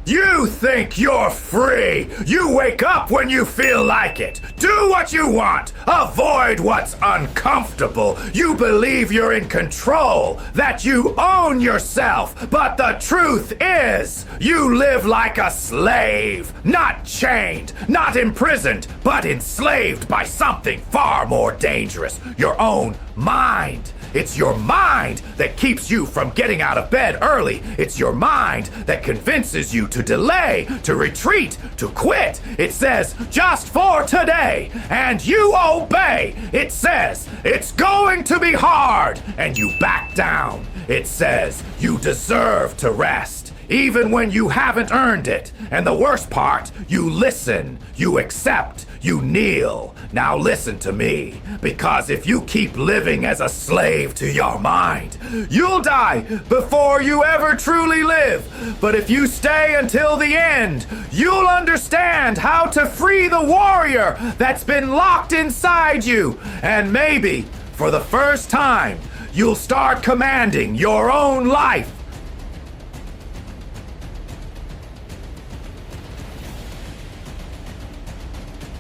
You think you're free. You wake up when you feel like it. Do what you want. Avoid what's uncomfortable. You believe you're in control, that you own yourself. But the truth is, you live like a slave. Not chained, not imprisoned, but enslaved by something far more dangerous. Your own mind. It's your mind that keeps you from getting out of bed early. It's your mind that convinces you to delay, to retreat, to quit. It says, just for today, and you obey. It says, it's going to be hard, and you back down. It says, you deserve to rest, even when you haven't earned it. And the worst part, you listen, you accept, you kneel. Now listen to me, because if you keep living as a slave to your mind, you'll die before you ever truly live. But if you stay until the end, you'll understand how to free the warrior that's been locked inside you. And maybe, for the first time, you'll start commanding your own life.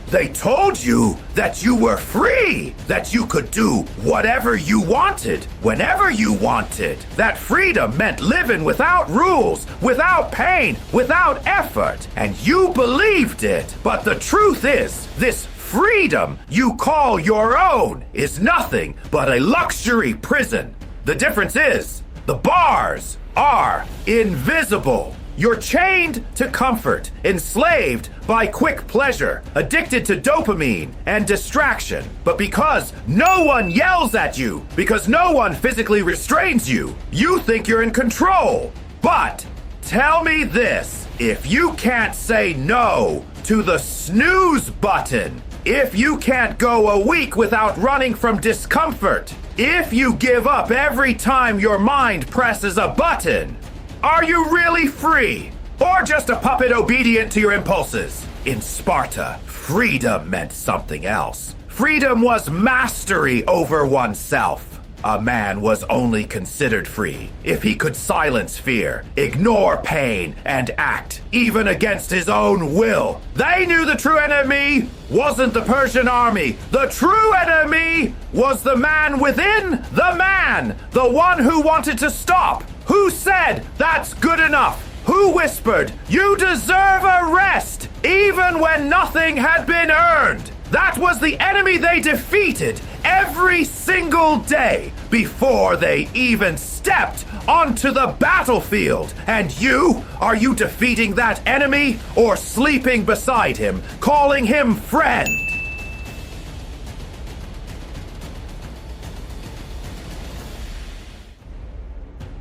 They told you that you were free, that you could do whatever you wanted, whenever you wanted. That freedom meant living without rules, without pain, without effort. And you believed it. But the truth is, this freedom you call your own is nothing but a luxury prison. The difference is, the bars are invisible. You're chained to comfort, enslaved by quick pleasure, addicted to dopamine and distraction. But because no one yells at you, because no one physically restrains you, you think you're in control. But tell me this, if you can't say no to the snooze button, if you can't go a week without running from discomfort, if you give up every time your mind presses a button, are you really free? Or just a puppet obedient to your impulses? In Sparta, freedom meant something else. Freedom was mastery over oneself. A man was only considered free if he could silence fear, ignore pain, and act even against his own will. They knew the true enemy wasn't the Persian army. The true enemy was the man within the man, the one who wanted to stop, who said, that's good enough, who whispered, you deserve a rest, even when nothing had been earned. That was the enemy they defeated every single day before they even stepped onto the battlefield. And you? Are you defeating that enemy or sleeping beside him, calling him friend?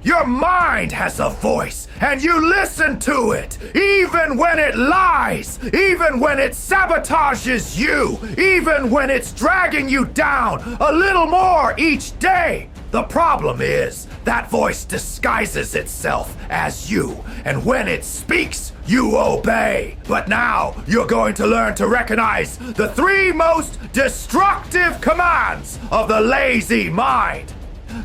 Your mind has a voice, and you listen to it, even when it lies, even when it sabotages you, even when it's dragging you down a little more each day. The problem is, that voice disguises itself as you, and when it speaks, you obey. But now, you're going to learn to recognize the 3 most destructive commands of the lazy mind.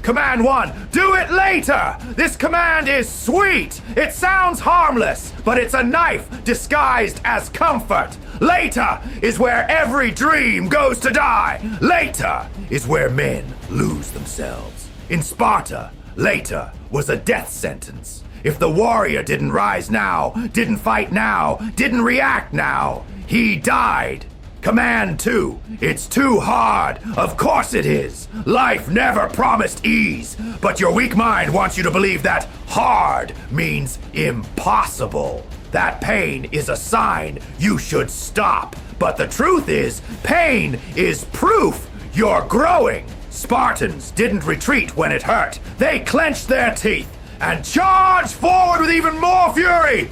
Command 1, do it later. This command is sweet. It sounds harmless, but it's a knife disguised as comfort. Later is where every dream goes to die. Later is where men lose themselves. In Sparta, later was a death sentence. If the warrior didn't rise now, didn't fight now, didn't react now, he died. Command 2, it's too hard. Of course it is. Life never promised ease, but your weak mind wants you to believe that hard means impossible. That pain is a sign you should stop. But the truth is, pain is proof you're growing. Spartans didn't retreat when it hurt. They clenched their teeth and charged forward with even more fury.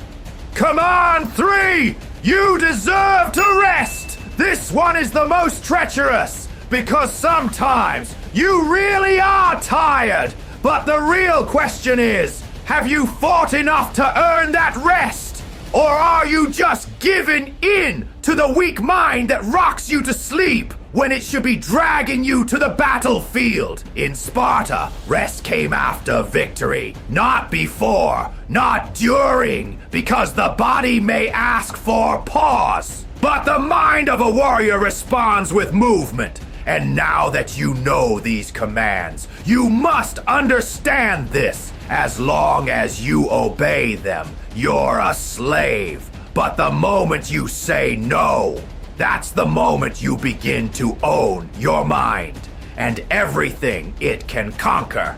Command 3, you deserve to rest. This one is the most treacherous, because sometimes you really are tired. But the real question is, have you fought enough to earn that rest? Or are you just giving in to the weak mind that rocks you to sleep? when it should be dragging you to the battlefield. In Sparta, rest came after victory, not before, not during, because the body may ask for pause, but the mind of a warrior responds with movement. And now that you know these commands, you must understand this. As long as you obey them, you're a slave. But the moment you say no, that's the moment you begin to own your mind and everything it can conquer.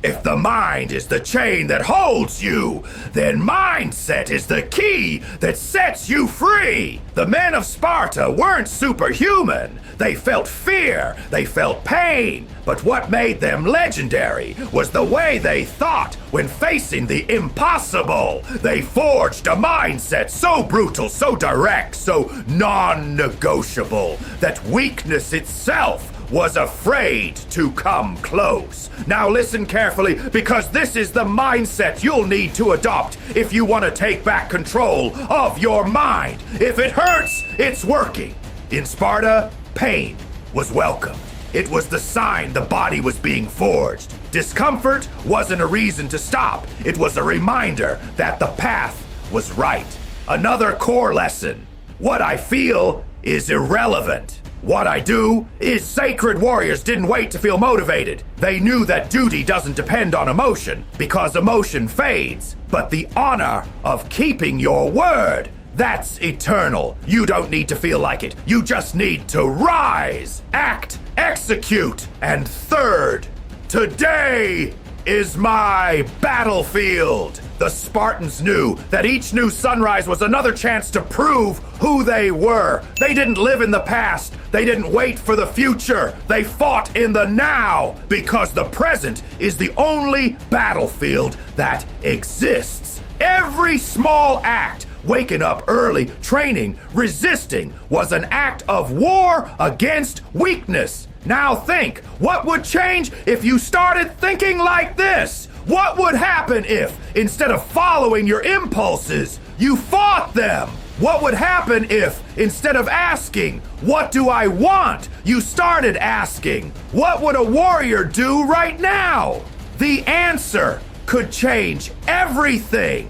If the mind is the chain that holds you, then mindset is the key that sets you free. The men of Sparta weren't superhuman. They felt fear, they felt pain, but what made them legendary was the way they thought when facing the impossible. They forged a mindset so brutal, so direct, so non-negotiable that weakness itself was afraid to come close. Now listen carefully, because this is the mindset you'll need to adopt if you want to take back control of your mind. If it hurts, it's working. In Sparta, pain was welcome. It was the sign the body was being forged. Discomfort wasn't a reason to stop. It was a reminder that the path was right. Another core lesson: what I feel is irrelevant. What I do is sacred. Warriors didn't wait to feel motivated. They knew that duty doesn't depend on emotion, because emotion fades. But the honor of keeping your word, that's eternal. You don't need to feel like it. You just need to rise, act, execute. And third, today is my battlefield. The Spartans knew that each new sunrise was another chance to prove who they were. They didn't live in the past. They didn't wait for the future. They fought in the now, because the present is the only battlefield that exists. Every small act, waking up early, training, resisting, was an act of war against weakness. Now think, what would change if you started thinking like this? What would happen if, instead of following your impulses, you fought them? What would happen if, instead of asking, "What do I want?" you started asking, "What would a warrior do right now?" The answer could change everything.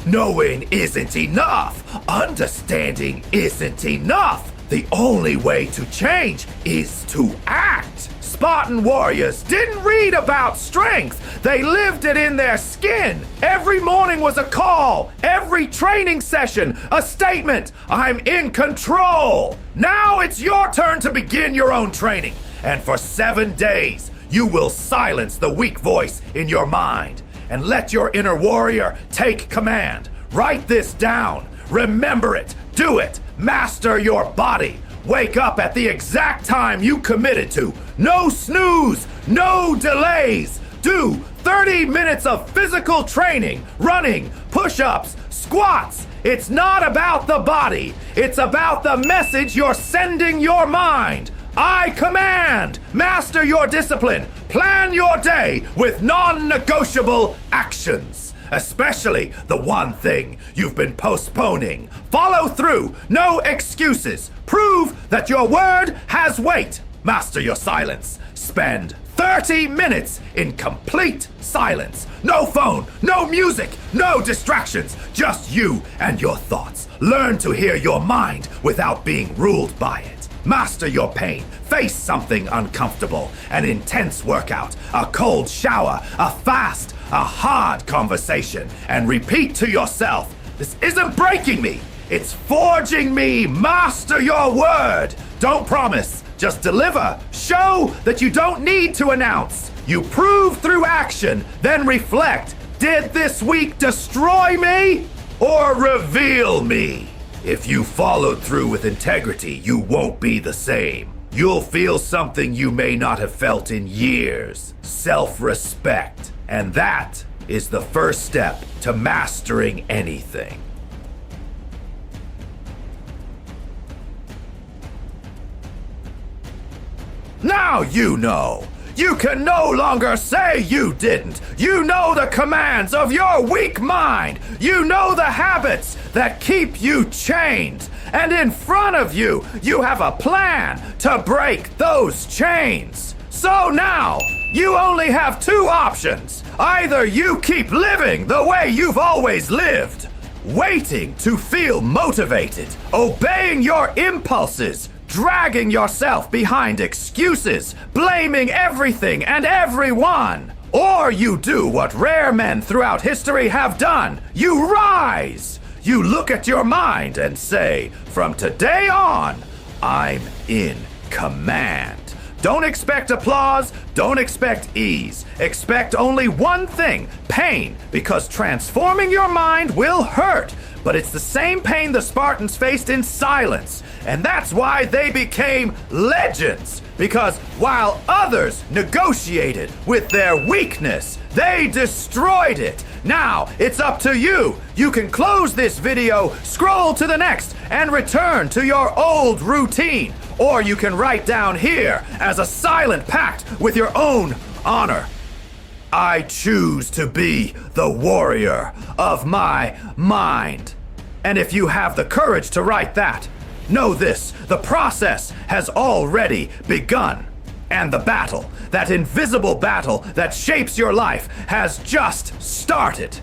Knowing isn't enough. Understanding isn't enough. The only way to change is to act. Spartan warriors didn't read about strength. They lived it in their skin. Every morning was a call. Every training session, a statement. I'm in control. Now it's your turn to begin your own training. And for 7 days, you will silence the weak voice in your mind and let your inner warrior take command. Write this down. Remember it. Do it. Master your body. Wake up at the exact time you committed to. No snooze. No delays. Do 30 minutes of physical training, running, push-ups, squats. It's not about the body. It's about the message you're sending your mind. I command. Master your discipline. Plan your day with non-negotiable actions, especially the one thing you've been postponing. Follow through. No excuses. Prove that your word has weight. Master your silence. Spend 30 minutes in complete silence. No phone, no music, no distractions. Just you and your thoughts. Learn to hear your mind without being ruled by it. Master your pain. Face something uncomfortable. An intense workout, a cold shower, a fast, a hard conversation. And repeat to yourself, this isn't breaking me. It's forging me. Master your word. Don't promise. Just deliver. Show that you don't need to announce. You prove through action, then reflect. Did this week destroy me or reveal me? If you followed through with integrity, you won't be the same. You'll feel something you may not have felt in years. Self-respect. And that is the first step to mastering anything. Now you know. You can no longer say you didn't. You know the commands of your weak mind. You know the habits that keep you chained. And in front of you, you have a plan to break those chains. So now, you only have two options. Either you keep living the way you've always lived, waiting to feel motivated, obeying your impulses, dragging yourself behind excuses, blaming everything and everyone. Or you do what rare men throughout history have done. You rise. You look at your mind and say, from today on, I'm in command. Don't expect applause, don't expect ease. Expect only one thing, pain, because transforming your mind will hurt. But it's the same pain the Spartans faced in silence. And that's why they became legends. Because while others negotiated with their weakness, they destroyed it. Now, it's up to you. You can close this video, scroll to the next, and return to your old routine. Or you can write down here as a silent pact with your own honor. I choose to be the warrior of my mind. And if you have the courage to write that, know this, the process has already begun. And the battle, that invisible battle that shapes your life, has just started.